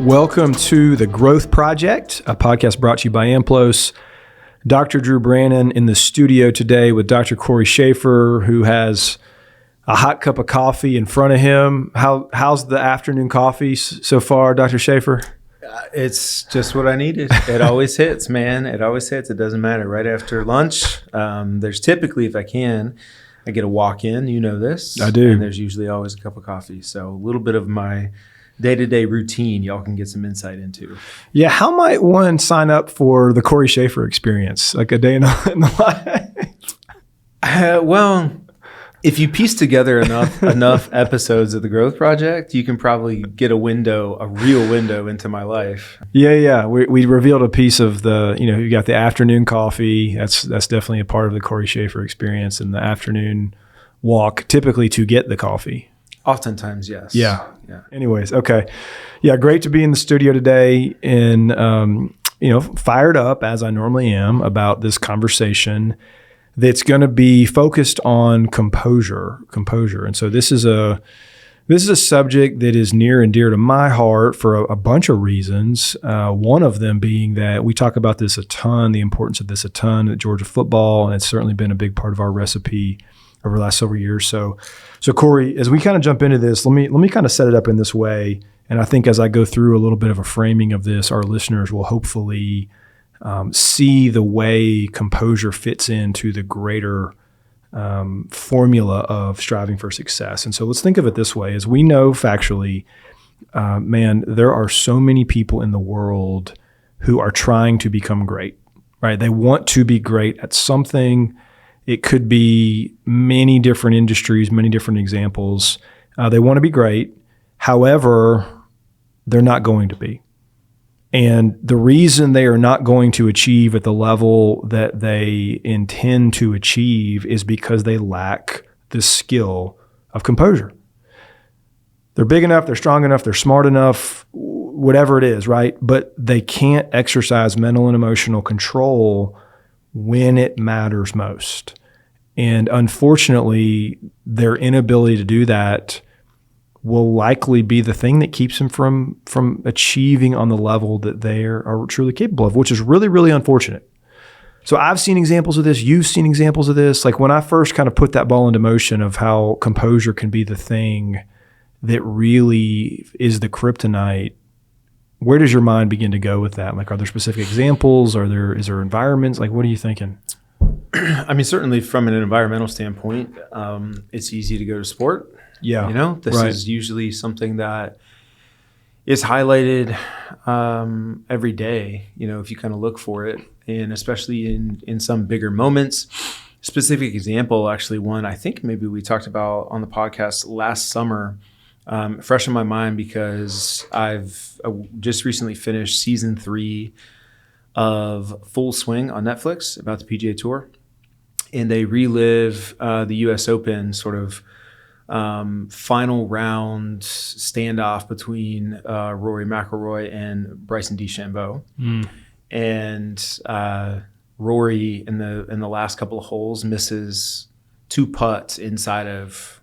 Welcome to The Growth Project, a podcast brought to you by AMPLOS. Dr. Drew Brannon in the studio today with Dr. Cory Shaffer, who has a hot cup of coffee in front of him. How's the afternoon coffee so far, Dr. Shaffer? It's just what I needed. It always hits, man. It always hits. It doesn't matter. Right after lunch, there's typically, if I can, I get a walk in. You know this. I do. And there's usually always a cup of coffee. So a little bit of my day-to-day routine y'all can get some insight into. Yeah, how might one sign up for the Cory Shaffer experience, like a day in the life? Well, if you piece together enough episodes of The Growth Project, you can probably get a real window into my life. Yeah. We revealed a piece of you got the afternoon coffee. That's definitely a part of the Cory Shaffer experience, and the afternoon walk, typically to get the coffee. Oftentimes, yes. Yeah. Anyways, okay. Yeah, great to be in the studio today and, fired up as I normally am about this conversation that's going to be focused on composure. And so this is a subject that is near and dear to my heart for a bunch of reasons. One of them being that we talk about this a ton, the importance of this a ton at Georgia football, and it's certainly been a big part of our recipe over the last several years. So Cory, as we kind of jump into this, let me kind of set it up in this way. And I think as I go through a little bit of a framing of this, our listeners will hopefully see the way composure fits into the greater formula of striving for success. And so let's think of it this way. As we know factually, there are so many people in the world who are trying to become great, right? They want to be great at something. It could be many different industries, many different examples. They want to be great. However, they're not going to be. And the reason they are not going to achieve at the level that they intend to achieve is because they lack the skill of composure. They're big enough, they're strong enough, they're smart enough, whatever it is, right? But they can't exercise mental and emotional control when it matters most. And unfortunately, their inability to do that will likely be the thing that keeps them from achieving on the level that they are truly capable of, which is really, really unfortunate. So I've seen examples of this. You've seen examples of this. Like when I first kind of put that ball into motion of how composure can be the thing that really is the kryptonite, where does your mind begin to go with that? Like, are there specific examples? Is there environments? Like, what are you thinking? I mean, certainly from an environmental standpoint, it's easy to go to sport. Yeah. This is usually something that is highlighted every day, if you kind of look for it. And especially in some bigger moments. Specific example, actually one I think maybe we talked about on the podcast last summer, fresh in my mind because I've just recently finished season 3 of Full Swing on Netflix about the PGA Tour. And they relive the U.S. Open sort of final round standoff between Rory McIlroy and Bryson DeChambeau. And Rory in the last couple of holes misses 2 putts inside of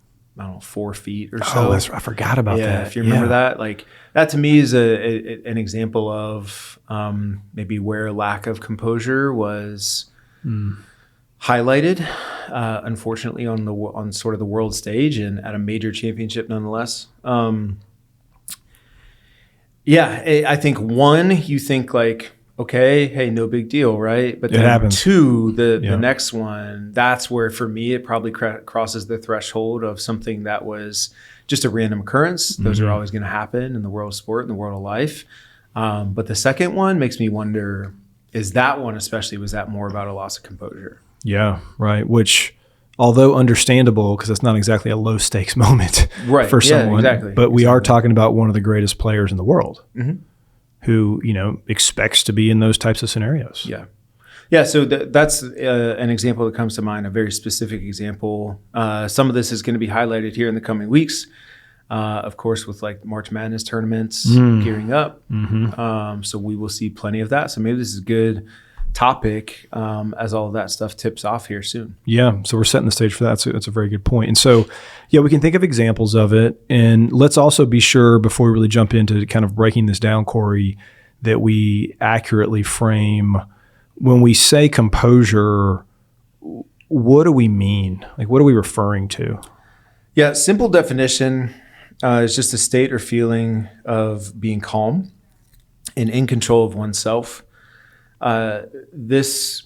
4 feet or so. Oh, I forgot about that. Yeah, if you remember that, like that to me is an example of maybe where lack of composure was highlighted, unfortunately on sort of the world stage and at a major championship nonetheless. I think one, you think like, okay, hey, no big deal, right? But then happens. 2, the next one, that's where for me it probably crosses the threshold of something that was just a random occurrence. Those are always going to happen in the world of sport, in the world of life. But the second one makes me wonder, was that more about a loss of composure? Yeah, right. Which, although understandable, because it's not exactly a low stakes moment for someone, exactly. But we are talking about one of the greatest players in the world. Who expects to be in those types of scenarios. Yeah. So that's an example that comes to mind, a very specific example. Some of this is going to be highlighted here in the coming weeks, of course, with like March Madness tournaments gearing up. So we will see plenty of that. So maybe this is good topic as all of that stuff tips off here soon. Yeah. So we're setting the stage for that. So that's a very good point. And so, yeah, we can think of examples of it. And let's also be sure before we really jump into kind of breaking this down, Cory, that we accurately frame when we say composure, what do we mean? Like, what are we referring to? Yeah. Simple definition is just a state or feeling of being calm and in control of oneself. This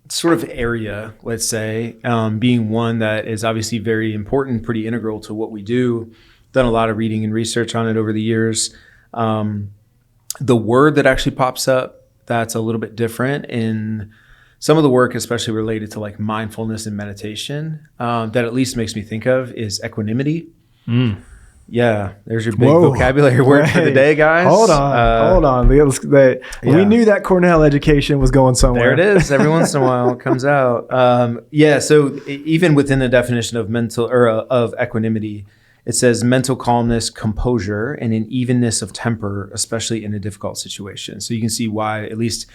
sort of area, let's say, being one that is obviously very important, pretty integral to what we do. Done a lot of reading and research on it over the years. The word that actually pops up that's a little bit different in some of the work, especially related to like mindfulness and meditation, that at least makes me think of is equanimity. Yeah, there's your big vocabulary word for the day, guys. Hold on. We knew that Cornell education was going somewhere. There it is. Every once in a while it comes out. So even within the definition of mental or of equanimity, it says mental calmness, composure, and an evenness of temper, especially in a difficult situation. So you can see why, at least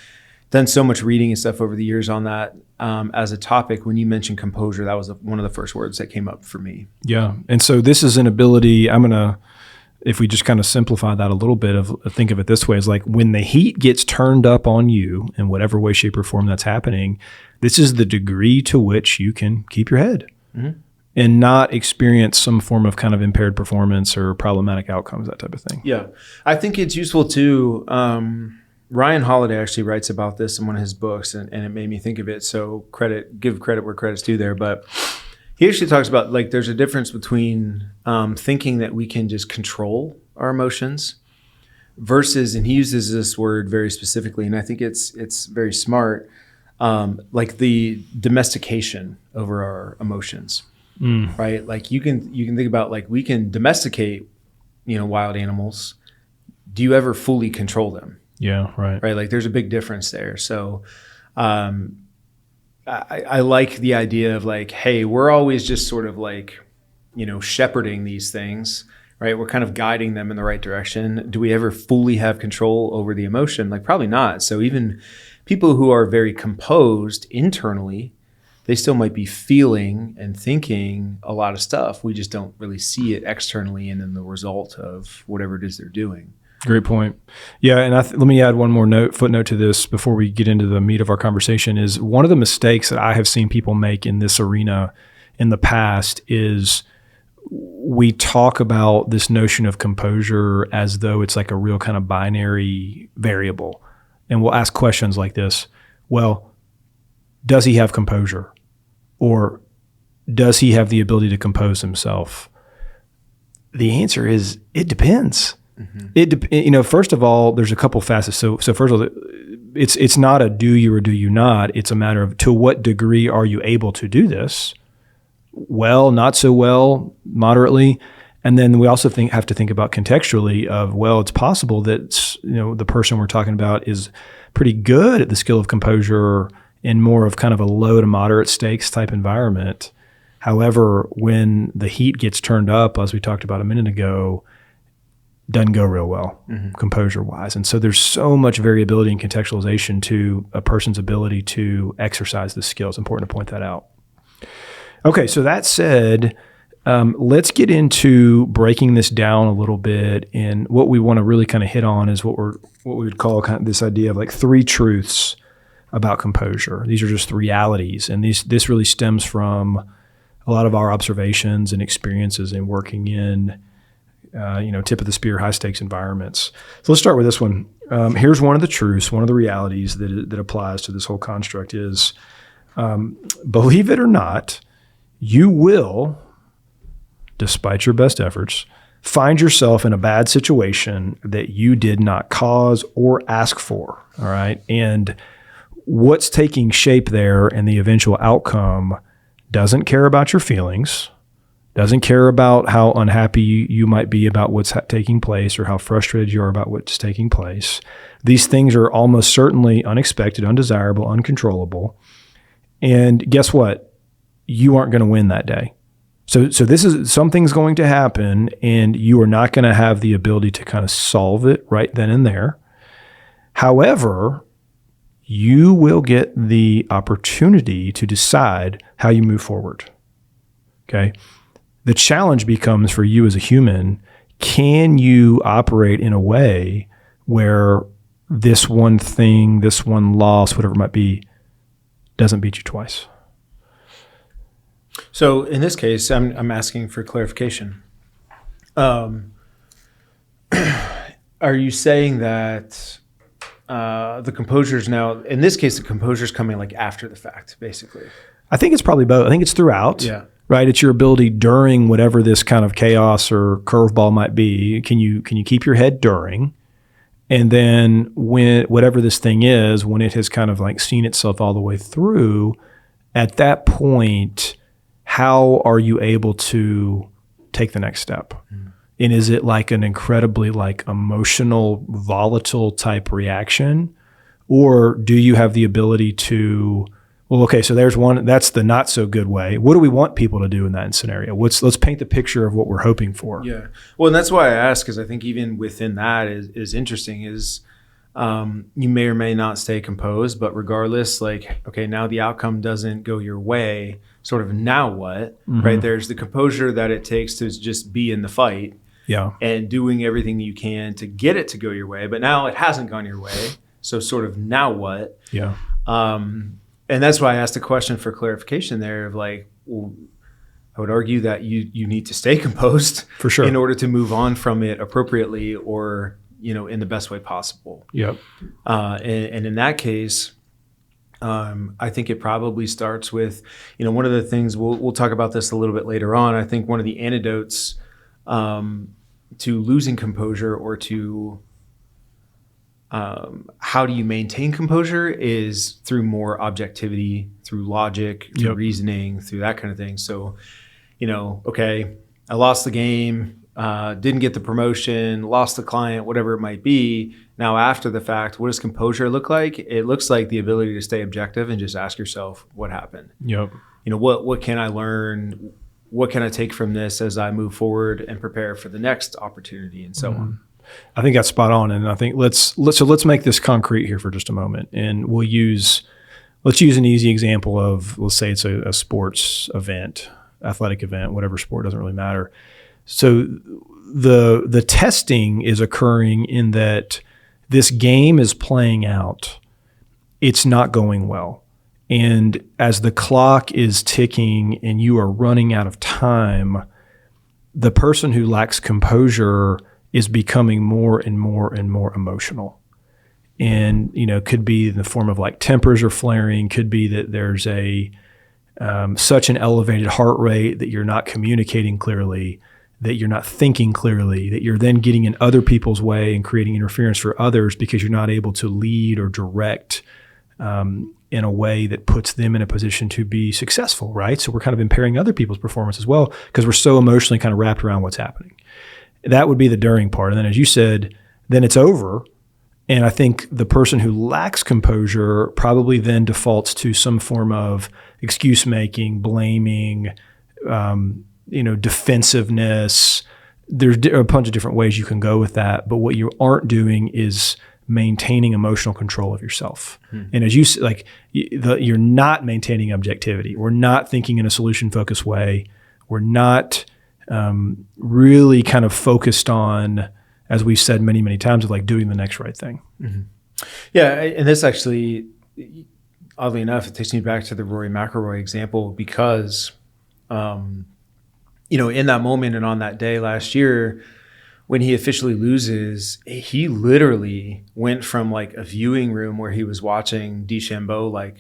done so much reading and stuff over the years on that as a topic. When you mentioned composure, that was one of the first words that came up for me. Yeah. And so this is an ability, if we just kind of simplify that a little bit, think of it this way, is like when the heat gets turned up on you in whatever way, shape, or form that's happening, this is the degree to which you can keep your head and not experience some form of kind of impaired performance or problematic outcomes, that type of thing. Yeah. I think it's useful too. Ryan Holiday actually writes about this in one of his books, and it made me think of it. So give credit where credit's due there. But he actually talks about like there's a difference between thinking that we can just control our emotions versus, and he uses this word very specifically, and I think it's very smart, like the domestication over our emotions, right? Like you can think about like we can domesticate, wild animals. Do you ever fully control them? Yeah, right. Right. Like there's a big difference there. So I like the idea of like, hey, we're always just sort of like, shepherding these things, right? We're kind of guiding them in the right direction. Do we ever fully have control over the emotion? Like probably not. So even people who are very composed internally, they still might be feeling and thinking a lot of stuff. We just don't really see it externally and in the result of whatever it is they're doing. Great point. Yeah, and let me add one more footnote to this before we get into the meat of our conversation. Is one of the mistakes that I have seen people make in this arena in the past is we talk about this notion of composure as though it's like a real kind of binary variable, and we'll ask questions like this: well, does he have composure, or does he have the ability to compose himself? The answer is it depends. First of all, there's a couple facets. So first of all, it's not a do you or do you not. It's a matter of to what degree are you able to do this? Well, not so well, moderately. And then we also have to think about contextually of, well, it's possible that, the person we're talking about is pretty good at the skill of composure in more of kind of a low to moderate stakes type environment. However, when the heat gets turned up, as we talked about a minute ago, doesn't go real well, composure-wise. And so there's so much variability and contextualization to a person's ability to exercise the skill. It's important to point that out. Okay, so that said, let's get into breaking this down a little bit. And what we want to really kind of hit on is what we would call kind of this idea of like three truths about composure. These are just realities. And this really stems from a lot of our observations and experiences in working in tip of the spear, high stakes environments. So let's start with this one. Here's one of the truths, one of the realities that applies to this whole construct is, believe it or not, you will, despite your best efforts, find yourself in a bad situation that you did not cause or ask for. All right. And what's taking shape there and the eventual outcome doesn't care about your feelings, doesn't care about how unhappy you might be about what's taking place or how frustrated you are about what's taking place. These things are almost certainly unexpected, undesirable, uncontrollable. And guess what? You aren't going to win that day. So this is something's going to happen and you are not going to have the ability to kind of solve it right then and there. However, you will get the opportunity to decide how you move forward. Okay. The challenge becomes for you as a human, can you operate in a way where this one thing, this one loss, whatever it might be, doesn't beat you twice? So in this case, I'm asking for clarification. Are you saying that the composure is now, in this case, the composure is coming like after the fact, basically? I think it's probably both. I think it's throughout. Yeah. Right. It's your ability during whatever this kind of chaos or curveball might be. Can you keep your head during? And then when whatever this thing is, when it has kind of like seen itself all the way through, at that point, how are you able to take the next step? Mm. And is it like an incredibly like emotional, volatile type reaction? Or do you have the ability to, well, okay, so there's one, that's the not so good way. What do we want people to do in that scenario? Let's paint the picture of what we're hoping for. Yeah. Well, and that's why I ask, because I think even within that is interesting is you may or may not stay composed, but regardless, like, okay, now the outcome doesn't go your way, sort of now what, mm-hmm. right? There's the composure that it takes to just be in the fight. Yeah. And doing everything you can to get it to go your way, but now it hasn't gone your way. So sort of now what? Yeah. And that's why I asked a question for clarification there of like, well, I would argue that you need to stay composed for sure in order to move on from it appropriately or, in the best way possible. Yep. And in that case, I think it probably starts with, one of the things we'll talk about this a little bit later on. I think one of the antidotes to losing composure or to how do you maintain composure is through more objectivity, through logic, through reasoning, through that kind of thing. So, okay, I lost the game, didn't get the promotion, lost the client, whatever it might be. Now, after the fact, what does composure look like? It looks like the ability to stay objective and just ask yourself what happened. Yep. What can I learn? What can I take from this as I move forward and prepare for the next opportunity and so on? I think that's spot on. And I think let's make this concrete here for just a moment. And let's use an easy example of, let's say it's a sports event, athletic event, whatever sport, doesn't really matter. So the testing is occurring in that this game is playing out. It's not going well. And as the clock is ticking and you are running out of time, the person who lacks composure is becoming more and more and more emotional. And, could be in the form of like tempers are flaring, could be that there's such an elevated heart rate that you're not communicating clearly, that you're not thinking clearly, that you're then getting in other people's way and creating interference for others because you're not able to lead or direct in a way that puts them in a position to be successful, right? So we're kind of impairing other people's performance as well because we're so emotionally kind of wrapped around what's happening. That would be the during part. And then as you said, then it's over. And I think the person who lacks composure probably then defaults to some form of excuse making, blaming, defensiveness. There's a bunch of different ways you can go with that. But what you aren't doing is maintaining emotional control of yourself. And as you like, you're not maintaining objectivity. We're not thinking in a solution-focused way. We're not really kind of focused on, as we've said many, many times, of like doing the next right thing. Mm-hmm. Yeah, and this actually, oddly enough, it takes me back to the Rory McIlroy example because, in that moment and on that day last year, when he officially loses, he literally went from like a viewing room where he was watching DeChambeau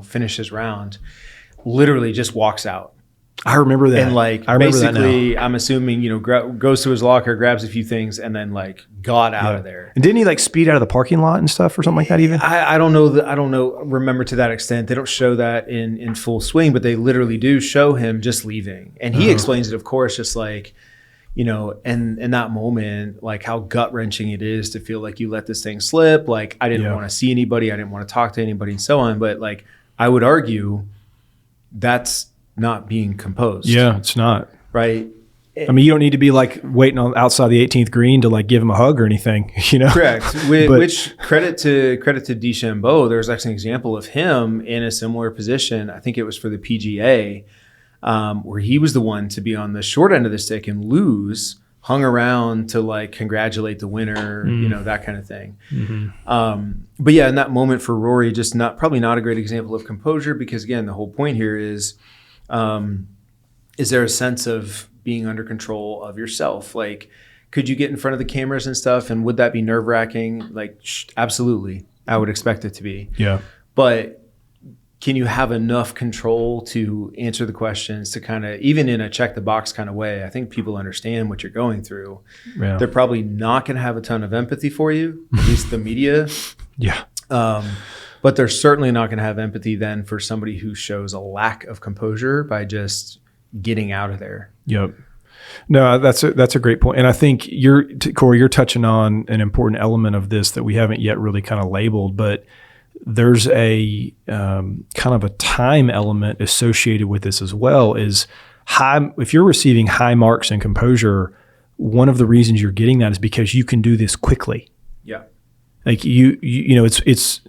finish his round, literally just walks out. I remember that. And basically, I'm assuming, goes to his locker, grabs a few things, and then got out of there. And didn't he speed out of the parking lot and stuff or something like that even? I don't know. I don't know. Remember to that extent. They don't show that in full swing, but they literally do show him just leaving. And he explains it, of course, just and in that moment, how gut wrenching it is to feel like you let this thing slip. I didn't want to see anybody. I didn't want to talk to anybody and so on. But I would argue that's not being composed. Yeah, it's not. Right. I mean, you don't need to be like waiting on outside the 18th green to like give him a hug or anything, you know? Correct. Which credit to DeChambeau, there's actually an example of him in a similar position. I think it was for the PGA, where he was the one to be on the short end of the stick and lose, hung around to like congratulate the winner, you know, that kind of thing. But yeah, in that moment for Rory, just probably not a great example of composure, because again, the whole point here is there a sense of being under control of yourself? Like, could you get in front of the cameras and stuff, and would that be nerve-wracking? Like, absolutely. I would expect it to be. Yeah. But can you have enough control to answer the questions, to kind of, even in a check the box kind of way? I think people understand what you're going through. Yeah. They're probably not going to have a ton of empathy for you, at least the media. Yeah. But they're certainly not going to have empathy then for somebody who shows a lack of composure by just getting out of there. Yep. No, that's a great point. And I think Cory, you're touching on an important element of this that we haven't yet really kind of labeled, but there's a kind of a time element associated with this as well. Is if you're receiving high marks in composure, one of the reasons you're getting that is because you can do this quickly. Yeah. Like you know, it's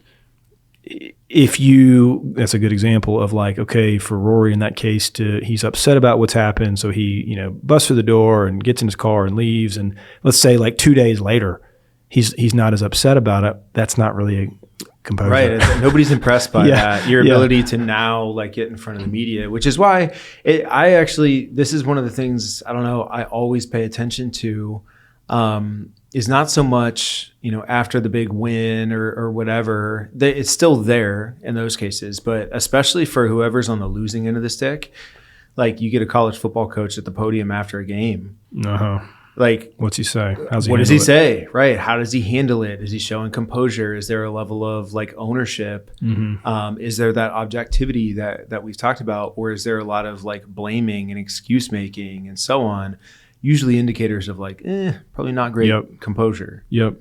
that's a good example of like, okay, for Rory in that case, he's upset about what's happened. So he, you know, busts through the door and gets in his car and leaves. And let's say like 2 days later, he's not as upset about it. That's not really a composure. Right. Nobody's impressed by that. Your ability to now like get in front of the media, which is why this is one of the things, I don't know, I always pay attention to, is not so much, you know, after the big win or whatever. It's still there in those cases, but especially for whoever's on the losing end of the stick, like you get a college football coach at the podium after a game. Like, what's he say? What does he say? Right. How does he handle it? Is he showing composure? Is there a level of like ownership? Is there that objectivity that we've talked about, or is there a lot of like blaming and excuse making and so on? Usually indicators of like, probably not great composure. Yep.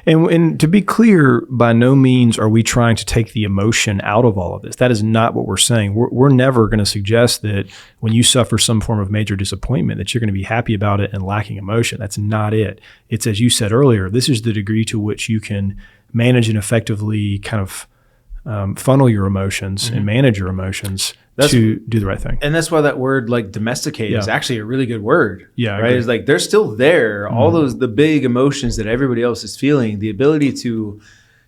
And to be clear, by no means are we trying to take the emotion out of all of this. That is not what we're saying. We're never going to suggest that when you suffer some form of major disappointment that you're going to be happy about it and lacking emotion. That's not it. It's, as you said earlier, this is the degree to which you can manage and effectively kind of funnel your emotions and manage your emotions to do the right thing. And that's why that word like domesticate is actually a really good word. Yeah. Right. It's like they're still there. All the big emotions that everybody else is feeling, the ability to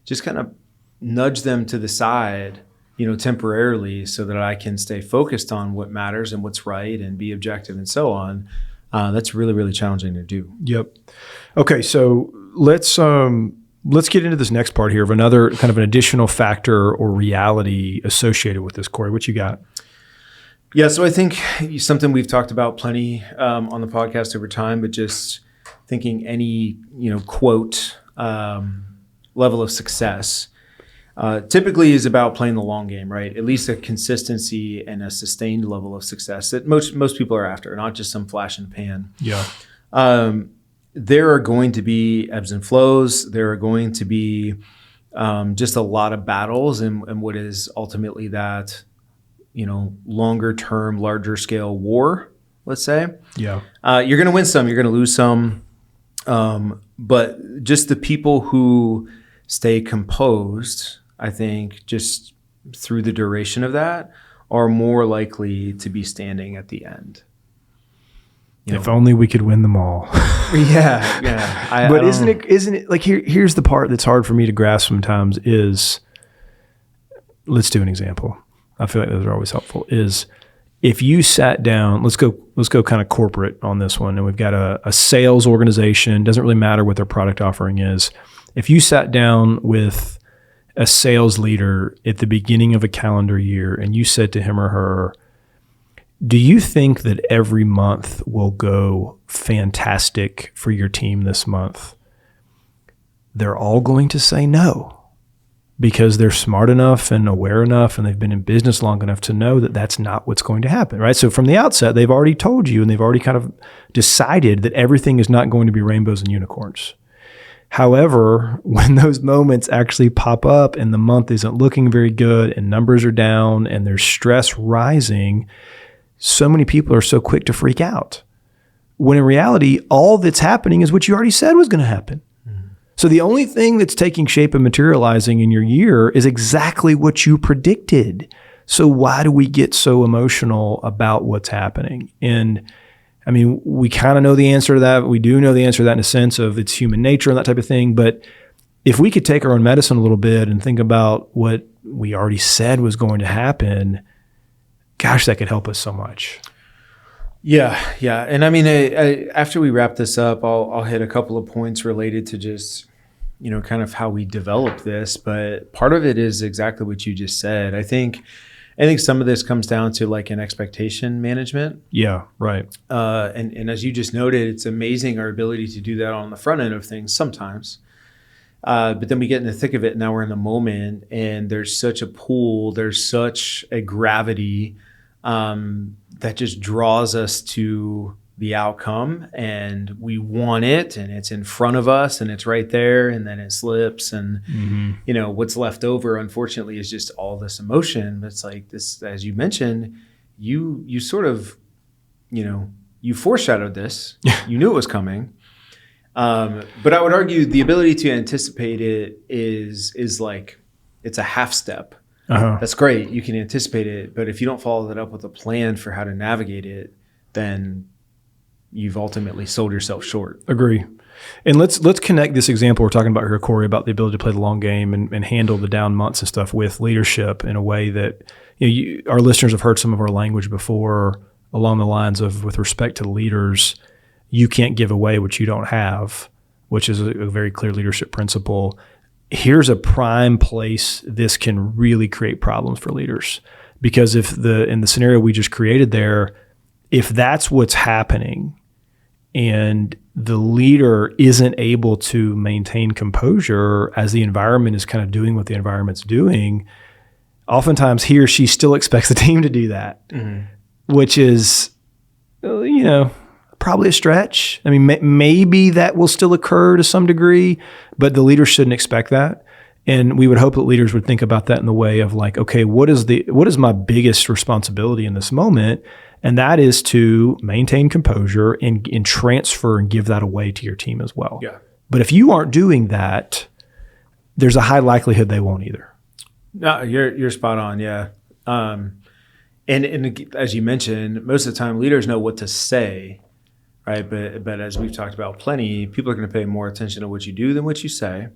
just kind of nudge them to the side, you know, temporarily, so that I can stay focused on what matters and what's right and be objective and so on. That's really, really challenging to do. Yep. Okay. So let's get into this next part here of another kind of an additional factor or reality associated with this. Cory, what you got? Yeah, so I think something we've talked about plenty on the podcast over time, but just thinking any, you know, quote level of success typically is about playing the long game, right? At least a consistency and a sustained level of success that most people are after, not just some flash in the pan. Yeah. There are going to be ebbs and flows. There are going to be just a lot of battles and what is ultimately that, you know, longer term, larger scale war, let's say. Yeah. You're going to win some, you're going to lose some. But just the people who stay composed, I think, just through the duration of that, are more likely to be standing at the end. If only we could win them all. Yeah. But isn't it like here's the part that's hard for me to grasp sometimes is, let's do an example. I feel like those are always helpful. Is if you sat down, let's go kind of corporate on this one, and we've got a sales organization, doesn't really matter what their product offering is. If you sat down with a sales leader at the beginning of a calendar year and you said to him or her, do you think that every month will go fantastic for your team this month? They're all going to say no, because they're smart enough and aware enough and they've been in business long enough to know that that's not what's going to happen, right? So from the outset, they've already told you and they've already kind of decided that everything is not going to be rainbows and unicorns. However, when those moments actually pop up and the month isn't looking very good and numbers are down and there's stress rising, so many people are so quick to freak out. when in reality, all that's happening is what you already said was going to happen. So the only thing that's taking shape and materializing in your year is exactly what you predicted. So why do we get so emotional about what's happening? And I mean, we kind of know the answer to that. We do know the answer to that in a sense of it's human nature and that type of thing. But if we could take our own medicine a little bit and think about what we already said was going to happen, gosh, that could help us so much. Yeah. And I mean, after we wrap this up, I'll hit a couple of points related to just, kind of how we develop this. But part of it is exactly what you just said. I think some of this comes down to like an expectation management. Yeah, right. And as you just noted, it's amazing our ability to do that on the front end of things sometimes. But then we get in the thick of it. Now we're in the moment, and there's such a pull. There's such a gravity that just draws us to the outcome, and we want it, and it's in front of us, and it's right there, and then it slips, and what's left over, unfortunately, is just all this emotion. But it's like this, as you mentioned, you sort of, you foreshadowed this. You knew it was coming. But I would argue the ability to anticipate it is like, it's a half step. That's great. You can anticipate it, but if you don't follow that up with a plan for how to navigate it, then you've ultimately sold yourself short. Agree. And let's connect this example we're talking about here, Cory, about the ability to play the long game and handle the down months and stuff with leadership in a way that our listeners have heard some of our language before along the lines of, with respect to leaders, you can't give away what you don't have, which is a very clear leadership principle. Here's a prime place this can really create problems for leaders, because in the scenario we just created there, if that's what's happening and the leader isn't able to maintain composure as the environment is kind of doing what the environment's doing, oftentimes he or she still expects the team to do that, which is, probably a stretch. I mean, maybe that will still occur to some degree, but the leader shouldn't expect that. And we would hope that leaders would think about that in the way of like, okay, what is my biggest responsibility in this moment? And that is to maintain composure and transfer and give that away to your team as well. Yeah. But if you aren't doing that, there's a high likelihood they won't either. No, you're spot on. Yeah. And as you mentioned, most of the time leaders know what to say, right? But as we've talked about plenty, people are going to pay more attention to what you do than what you say.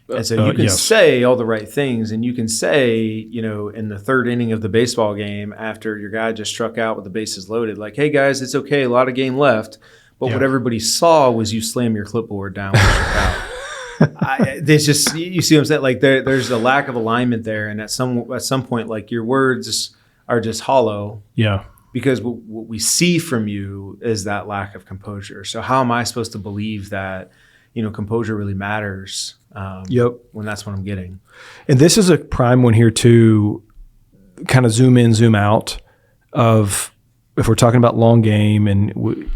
And so you can say all the right things, and you can say, in the third inning of the baseball game after your guy just struck out with the bases loaded, like, hey guys, it's okay, a lot of game left. But what everybody saw was you slam your clipboard down when you struck out. There's just, you see what I'm saying? Like there's a lack of alignment there. And at some point, like your words are just hollow. Yeah. Because what we see from you is that lack of composure. So how am I supposed to believe that, composure really matters? When that's what I'm getting. And this is a prime one here to kind of zoom in, zoom out of, if we're talking about long game, and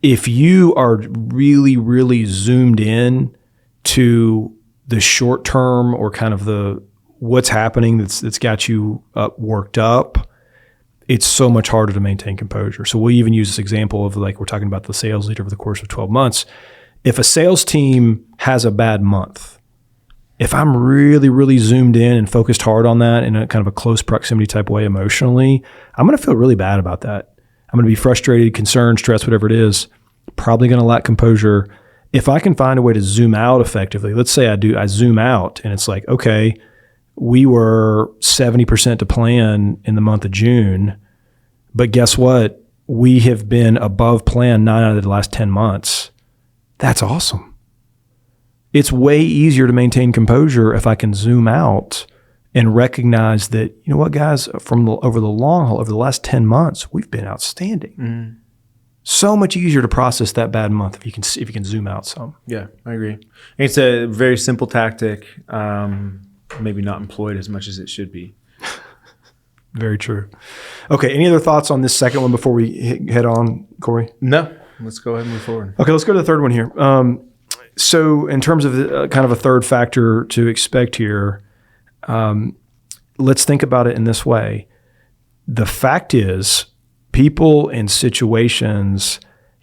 if you are really, really zoomed in to the short term or kind of the what's happening that's got you worked up, it's so much harder to maintain composure. So we'll even use this example of, like, we're talking about the sales leader over the course of 12 months. If a sales team has a bad month, if I'm really, really zoomed in and focused hard on that in a kind of a close proximity type way emotionally, I'm going to feel really bad about that. I'm going to be frustrated, concerned, stressed, whatever it is, probably going to lack composure. If I can find a way to zoom out effectively, let's say I zoom out and it's like, okay, we were 70% to plan in the month of June, but guess what? We have been above plan 9 out of the last 10 months. That's awesome. It's way easier to maintain composure if I can zoom out and recognize that, you know what, guys, over the long haul, over the last 10 months, we've been outstanding. So much easier to process that bad month if you can zoom out some. Yeah, I agree. It's a very simple tactic, maybe not employed as much as it should be. Very true. Okay, any other thoughts on this second one before we head on, Cory? No. Let's go ahead and move forward. Okay, let's go to the third one here. So in terms of kind of a third factor to expect here, let's think about it in this way. The fact is, people and situations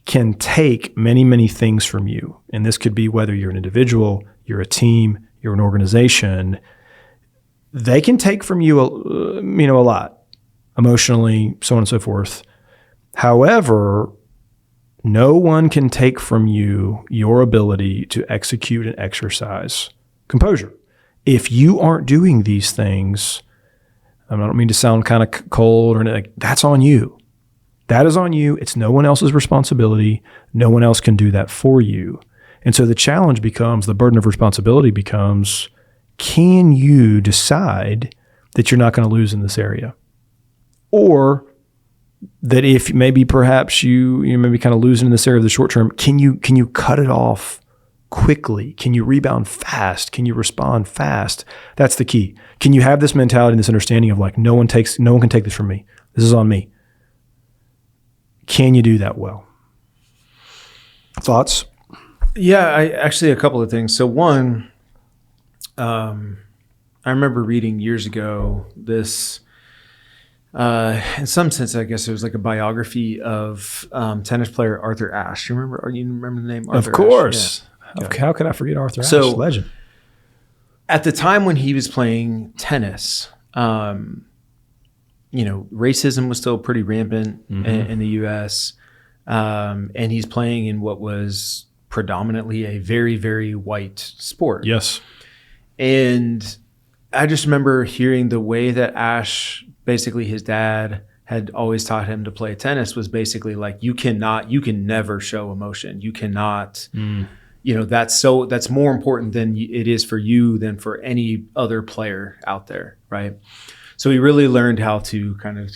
can take many, many things from you. And this could be whether you're an individual, you're a team, you're an organization. They can take from you, a lot, emotionally, so on and so forth. However, no one can take from you your ability to execute and exercise composure. If you aren't doing these things, I don't mean to sound kind of cold or anything, that's on you. That is on you. It's no one else's responsibility. No one else can do that for you. And so the challenge becomes, the burden of responsibility becomes, can you decide that you're not going to lose in this area? Or that if maybe perhaps you maybe kind of losing in this area of the short term, can you cut it off quickly? Can you rebound fast? Can you respond fast? That's the key. Can you have this mentality and this understanding of like, no one can take this from me. This is on me. Can you do that well? Thoughts? Yeah, actually a couple of things. So one, I remember reading years ago this, in some sense, I guess it was like a biography of tennis player Arthur Ashe. You remember the name Arthur Of course. Ashe? Yeah. How could I forget Arthur Ashe? So, Legend. At the time when he was playing tennis, racism was still pretty rampant in the U.S., and he's playing in what was predominantly a very, very white sport. Yes. And I just remember hearing the way that Ashe, basically his dad, had always taught him to play tennis was basically like, you can never show emotion. You cannot, that's more important than it is for you than for any other player out there. Right. So he really learned how to kind of,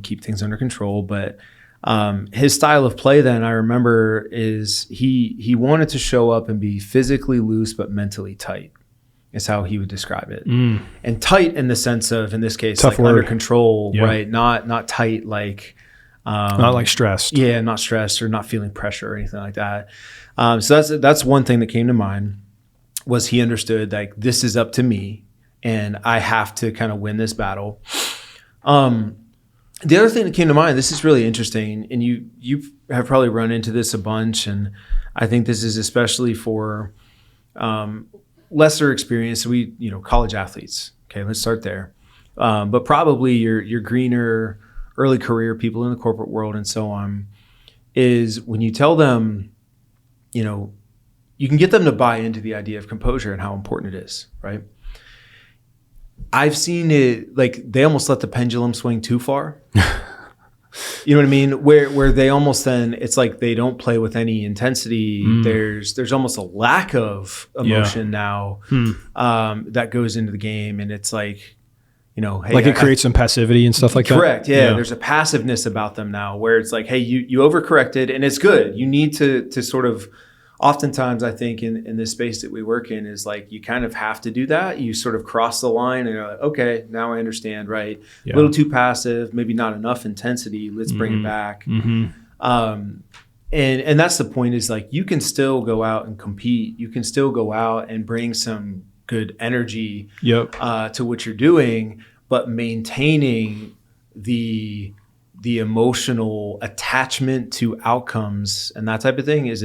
keep things under control. But his style of play then, I remember, is he wanted to show up and be physically loose but mentally tight, is how he would describe it. And tight in the sense of, in this case, Tough like word. under control, Yeah. right? Not tight like Not like stressed. yeah, not stressed or not feeling pressure or anything like that. So that's one thing that came to mind, was he understood like, this is up to me and I have to kind of win this battle. The other thing that came to mind, this is really interesting, and you have probably run into this a bunch, and I think this is especially for lesser experience. College athletes. Okay, let's start there. But probably your greener, early career people in the corporate world and so on, is when you tell them, you can get them to buy into the idea of composure and how important it is, right? I've seen it, like, they almost let the pendulum swing too far. You know what I mean? Where they almost then, it's like they don't play with any intensity. There's almost a lack of emotion now that goes into the game. And it's like, hey, like it creates some passivity and stuff like that? Correct. Yeah. There's a passiveness about them now where it's like, hey, you overcorrected, and it's good. You need to sort of, oftentimes I think in this space that we work in, is like, you kind of have to do that. You sort of cross the line and you're like, okay, now I understand, right? Yeah. A little too passive, maybe not enough intensity. Let's bring it back. And that's the point, is like, you can still go out and compete. You can still go out and bring some good energy to what you're doing, but maintaining the emotional attachment to outcomes and that type of thing is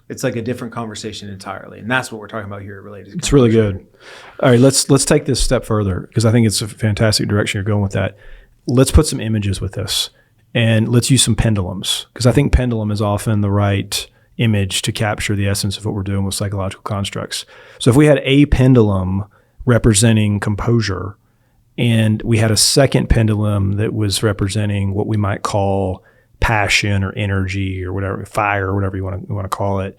it's like a different conversation entirely. And that's what we're talking about here related to. It's really good. All right, let's take this step further, because I think it's a fantastic direction you're going with that. Let's put some images with this, and let's use some pendulums, because I think pendulum is often the right image to capture the essence of what we're doing with psychological constructs. So if we had a pendulum representing composure, and we had a second pendulum that was representing what we might call passion or energy or whatever, fire or whatever you want to call it.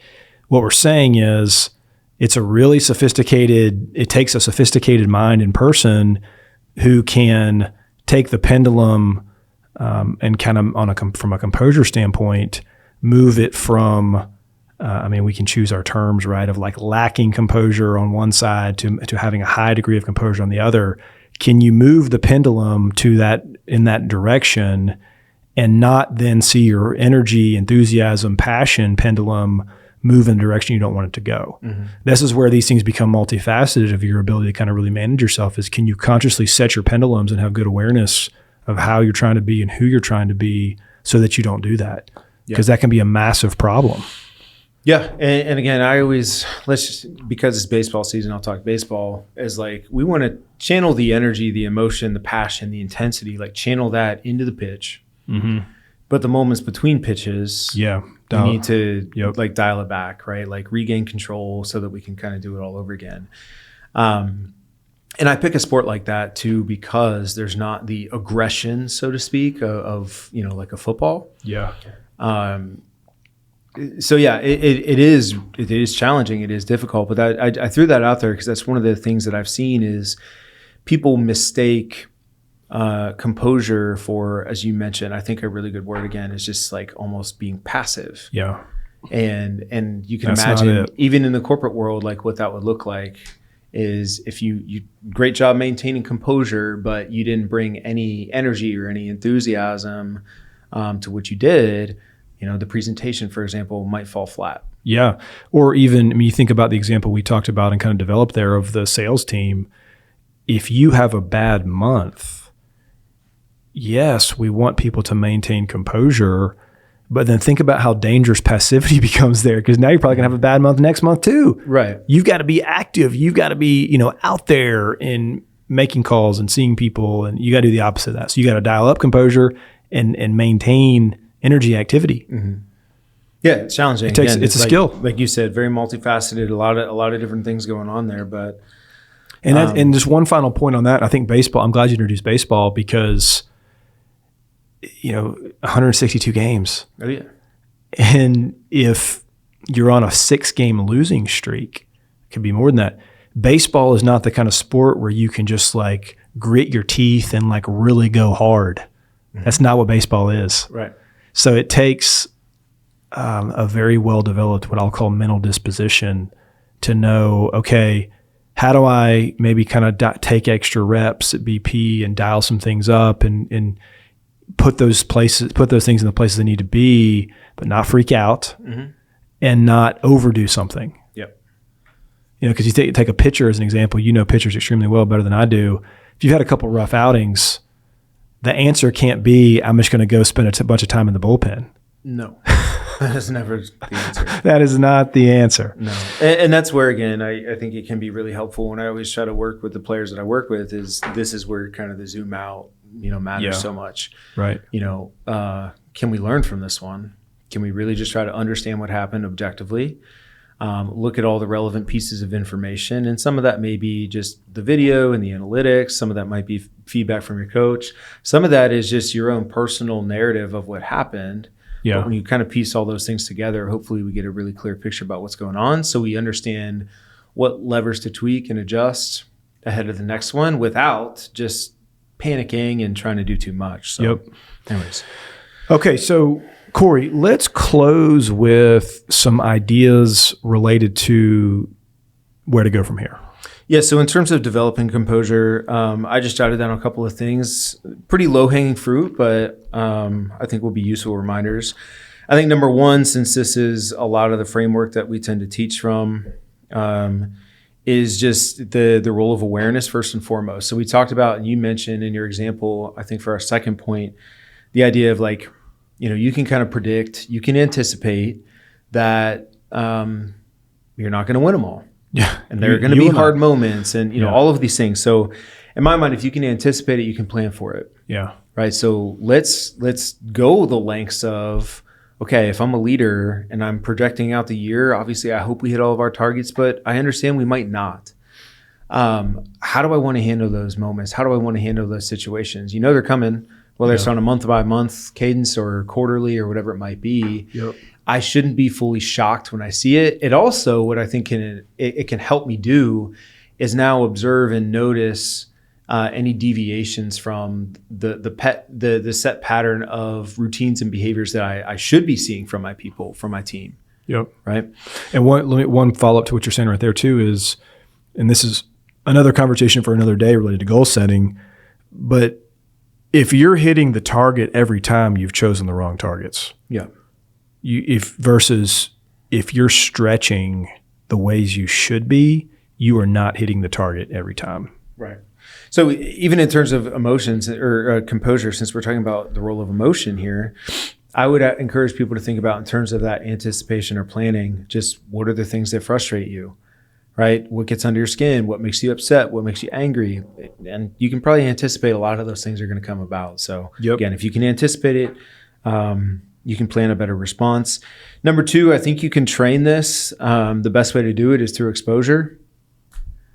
What we're saying is, it takes a sophisticated mind and person who can take the pendulum and kind of from a composure standpoint, move it from, we can choose our terms, right, of like lacking composure on one side to having a high degree of composure on the other. Can you move the pendulum in that direction, and not then see your energy, enthusiasm, passion pendulum move in a direction you don't want it to go? This is where these things become multifaceted of your ability to kind of really manage yourself, is can you consciously set your pendulums and have good awareness of how you're trying to be and who you're trying to be, so that you don't do that. because that can be a massive problem. Yeah. And again, because it's baseball season, I'll talk baseball, is like, we want to channel the energy, the emotion, the passion, the intensity, like channel that into the pitch. Mm-hmm. But the moments between pitches, we need to like dial it back, right? Like regain control so that we can kind of do it all over again. And I pick a sport like that too, because there's not the aggression, so to speak, of like a football. Yeah. So yeah, it is challenging. It is difficult, but I threw that out there because that's one of the things that I've seen is people mistake composure for, as you mentioned, I think a really good word again is just like almost being passive. Yeah. And you can imagine even in the corporate world, like what that would look like is if you great job maintaining composure, but you didn't bring any energy or any enthusiasm to what you did. The presentation, for example, might fall flat. Yeah. Or even, you think about the example we talked about and kind of developed there of the sales team. If you have a bad month, yes, we want people to maintain composure, but then think about how dangerous passivity becomes there, because now you're probably going to have a bad month next month too. Right. You've got to be active. You've got to be, out there and making calls and seeing people, and you got to do the opposite of that. So you got to dial up composure and maintain energy, activity. Mm-hmm. Yeah, it's challenging. It's a skill, like you said, very multifaceted. A lot of different things going on there. But and just one final point on that. I think baseball. I'm glad you introduced baseball because 162 games. Oh yeah. And if you're on a 6-game losing streak, it could be more than that. Baseball is not the kind of sport where you can just like grit your teeth and like really go hard. Mm-hmm. That's not what baseball is. Right. So it takes a very well-developed, what I'll call mental disposition to know, okay, how do I maybe kind of take extra reps at BP and dial some things up and put those things in the places they need to be, but not freak out and not overdo something. Yep. Because you take a pitcher as an example, pitchers extremely well, better than I do. If you've had a couple rough outings, the answer can't be, I'm just going to go spend a bunch of time in the bullpen. No, that is never the answer. That is not the answer. No. And that's where, again, I think it can be really helpful when I always try to work with the players that I work with this is where kind of the zoom out, matters so much. Right. Can we learn from this one? Can we really just try to understand what happened objectively? Look at all the relevant pieces of information. And some of that may be just the video and the analytics. Some of that might be feedback from your coach. Some of that is just your own personal narrative of what happened. Yeah. But when you kind of piece all those things together, hopefully we get a really clear picture about what's going on. So we understand what levers to tweak and adjust ahead of the next one without just panicking and trying to do too much. So anyways. Okay. So Cory, let's close with some ideas related to where to go from here. Yeah, so in terms of developing composure, I just jotted down a couple of things, pretty low-hanging fruit, but I think will be useful reminders. I think number one, since this is a lot of the framework that we tend to teach from, is just the role of awareness first and foremost. So we talked about, and you mentioned in your example, I think for our second point, the idea of like, you can kind of predict, you can anticipate that you're not going to win them all. Yeah. And there are going to be hard moments and, all of these things. So in my mind, if you can anticipate it, you can plan for it. Yeah. Right. So let's go the lengths of, okay, if I'm a leader and I'm projecting out the year, obviously I hope we hit all of our targets, but I understand we might not. How do I want to handle those moments? How do I want to handle those situations? They're coming, whether it's on a month by month cadence or quarterly or whatever it might be. Yep. I shouldn't be fully shocked when I see it. It also, what I think it can help me do is now observe and notice any deviations from the set pattern of routines and behaviors that I should be seeing from my people, from my team. Yep. Right. And one follow-up to what you're saying right there too is, and this is another conversation for another day related to goal setting, but if you're hitting the target every time, you've chosen the wrong targets. Yeah. Versus if you're stretching the ways you should be, you are not hitting the target every time. Right. So even in terms of emotions or composure, since we're talking about the role of emotion here, I would encourage people to think about in terms of that anticipation or planning, just what are the things that frustrate you, right? What gets under your skin? What makes you upset? What makes you angry? And you can probably anticipate a lot of those things are going to come about. So again, if you can anticipate it, you can plan a better response. Number 2, I think you can train this. The best way to do it is through exposure.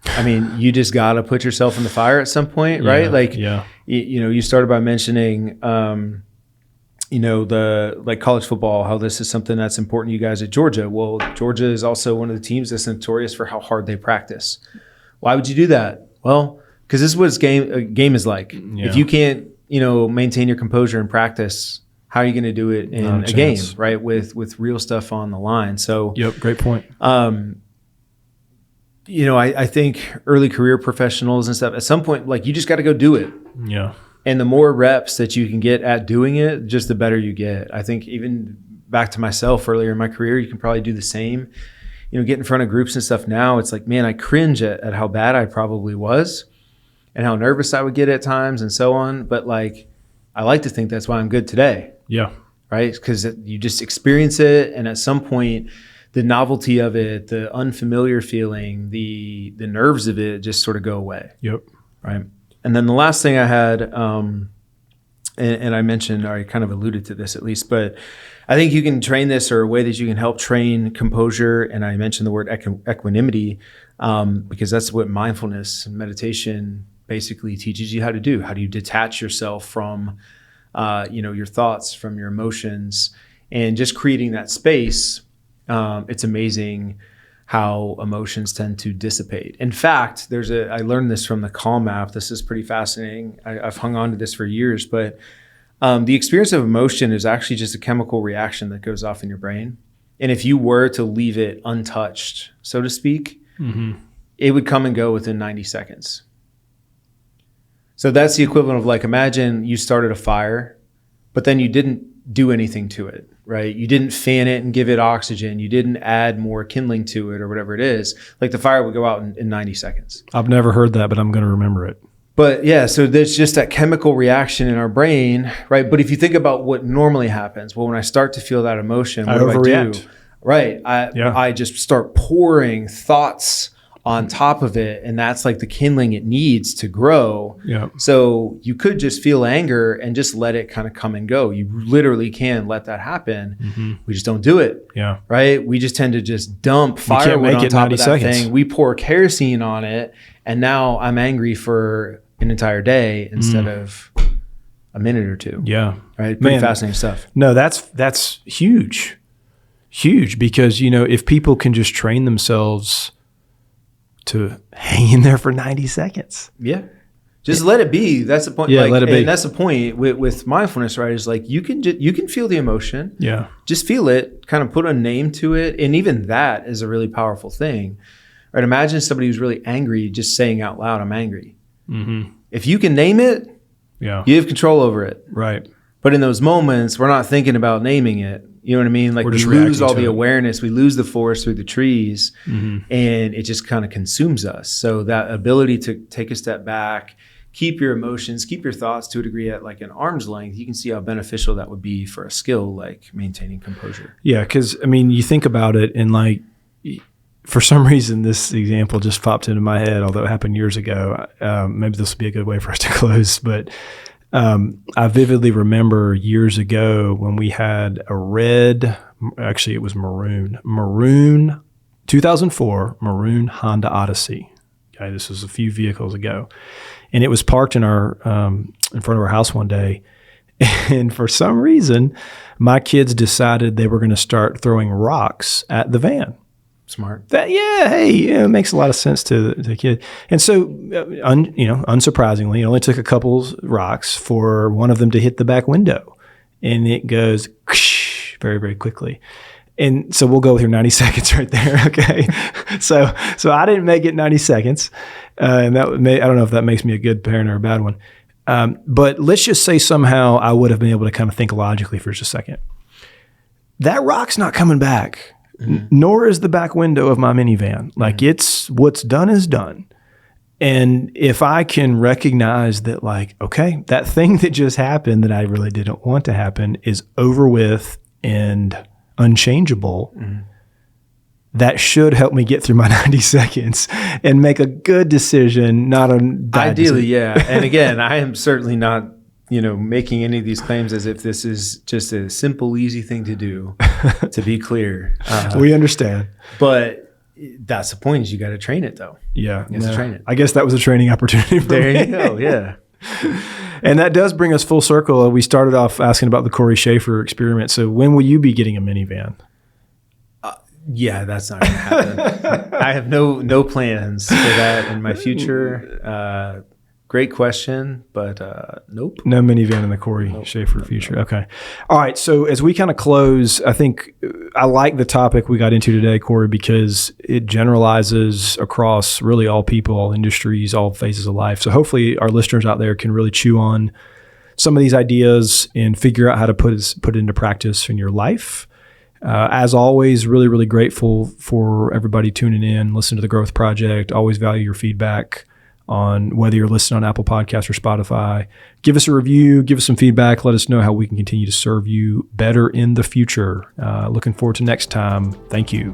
I mean, you just got to put yourself in the fire at some point, right? Like, you started by mentioning, the college football, how this is something that's important to you guys at Georgia. Well, Georgia is also one of the teams that's notorious for how hard they practice. Why would you do that? Well, because this is what a game is like. Yeah. If you can't, maintain your composure in practice, how are you going to do it in a game, right? With real stuff on the line. So, great point. I think early career professionals and stuff, at some point, like, you just got to go do it. Yeah. And the more reps that you can get at doing it, just the better you get. I think even back to myself earlier in my career, you can probably do the same. Get in front of groups and stuff now. It's like, man, I cringe at how bad I probably was and how nervous I would get at times and so on. But like, I like to think that's why I'm good today. Yeah. Right? Because you just experience it. And at some point, the novelty of it, the unfamiliar feeling, the nerves of it just sort of go away. Yep. Right. And then the last thing I had, and I mentioned, or I kind of alluded to this at least, but I think you can train this, or a way that you can help train composure. And I mentioned the word equanimity, because that's what mindfulness and meditation basically teaches you how to do. How do you detach yourself from, your thoughts, from your emotions, and just creating that space. It's amazing how emotions tend to dissipate. In fact, I learned this from the Calm app. This is pretty fascinating. I've hung on to this for years, but the experience of emotion is actually just a chemical reaction that goes off in your brain. And if you were to leave it untouched, so to speak, it would come and go within 90 seconds. So that's the equivalent of, like, imagine you started a fire, but then you didn't do anything to it. Right? You didn't fan it and give it oxygen. You didn't add more kindling to it or whatever it is. Like, the fire would go out in 90 seconds. I've never heard that, but I'm going to remember it. But yeah, so there's just that chemical reaction in our brain, right? But if you think about what normally happens, well, when I start to feel that emotion, what do I do? Right. I just start pouring thoughts on top of it, and that's like the kindling it needs to grow. Yeah. So you could just feel anger and just let it kind of come and go. You literally can let that happen. We just don't do it. Yeah. Right? We just tend to just dump firewood on top of that thing. We pour kerosene on it, and now I'm angry for an entire day instead of a minute or two. Yeah. Right? Pretty fascinating stuff. No, that's huge. Huge, because, if people can just train themselves to hang in there for 90 seconds. Yeah. Just let it be. That's the point. Yeah, let it be. And that's the point with mindfulness, right? Is like, you can feel the emotion. Yeah. Just feel it, kind of put a name to it. And even that is a really powerful thing. Right? Imagine somebody who's really angry just saying out loud, I'm angry. If you can name it, you have control over it. Right. But in those moments, we're not thinking about naming it. You know what I mean? Like, we lose all the awareness. We lose the forest through the trees, and it just kind of consumes us. So that ability to take a step back, keep your emotions, keep your thoughts to a degree at like an arm's length, you can see how beneficial that would be for a skill like maintaining composure. Yeah, because, you think about it, and like, for some reason, this example just popped into my head, although it happened years ago. Maybe this will be a good way for us to close, but I vividly remember years ago when we had a actually it was maroon 2004 maroon Honda Odyssey. Okay, this was a few vehicles ago, and it was parked in front of our house one day. And for some reason, my kids decided they were going to start throwing rocks at the van. Smart. It makes a lot of sense to the kid. And so, unsurprisingly, it only took a couple rocks for one of them to hit the back window, and it goes very, very quickly. And so we'll go with your 90 seconds right there. Okay. So I didn't make it 90 seconds. And I don't know if that makes me a good parent or a bad one. But let's just say somehow I would have been able to kind of think logically for just a second. That rock's not coming back. Nor is the back window of my minivan. Like, it's what's done is done. And if I can recognize that, like, okay, that thing that just happened that I really didn't want to happen is over with and unchangeable, that should help me get through my 90 seconds and make a good decision, not a bad Ideally, decision. yeah. And again, I am certainly not, making any of these claims as if this is just a simple, easy thing to do, to be clear. We understand. But that's the point, is you got to train it, though. Yeah. You have to train it. I guess that was a training opportunity for me. There you go, yeah. And that does bring us full circle. We started off asking about the Cory Shaffer experiment. So when will you be getting a minivan? Yeah, that's not going to happen. I have no plans for that in my future. Great question, but nope. No minivan in the Cory Shaffer future. Okay. All right. So as we kind of close, I think I like the topic we got into today, Cory, because it generalizes across really all people, all industries, all phases of life. So hopefully our listeners out there can really chew on some of these ideas and figure out how to put it into practice in your life. As always, really, really grateful for everybody tuning in, listen to the Growth Project. Always value your feedback on whether you're listening on Apple Podcasts or Spotify. Give us a review, give us some feedback. Let us know how we can continue to serve you better in the future. Looking forward to next time. Thank you.